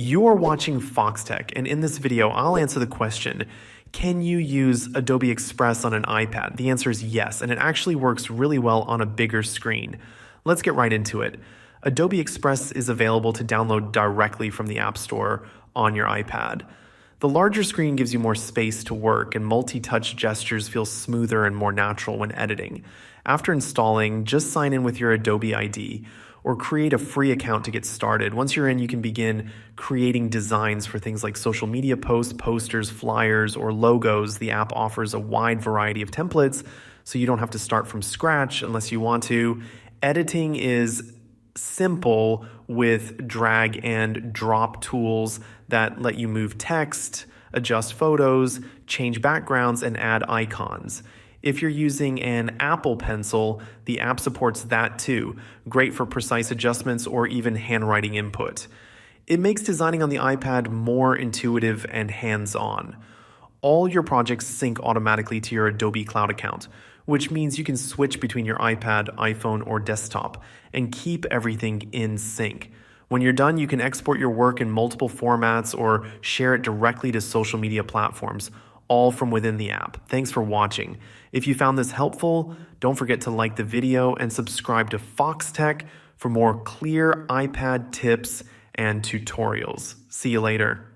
You are watching Foxtecc, and in this video, I'll answer the question, can you use Adobe Express on an iPad? The answer is yes, and it actually works really well on a bigger screen. Let's get right into it. Adobe Express is available to download directly from the App Store on your iPad. The larger screen gives you more space to work, and multi-touch gestures feel smoother and more natural when editing. After installing, just sign in with your Adobe ID or create a free account to get started. Once you're in, you can begin creating designs for things like social media posts, posters, flyers, or logos. The app offers a wide variety of templates, so you don't have to start from scratch unless you want to. Editing is simple with drag and drop tools that let you move text, adjust photos, change backgrounds, and add icons. If you're using an Apple Pencil, the app supports that too. Great for precise adjustments or even handwriting input. It makes designing on the iPad more intuitive and hands-on. All your projects sync automatically to your Adobe Cloud account, which means you can switch between your iPad, iPhone, or desktop and keep everything in sync. When you're done, you can export your work in multiple formats or share it directly to social media platforms, all from within the app. Thanks for watching. If you found this helpful, don't forget to like the video and subscribe to Foxtecc for more clear iPad tips and tutorials. See you later.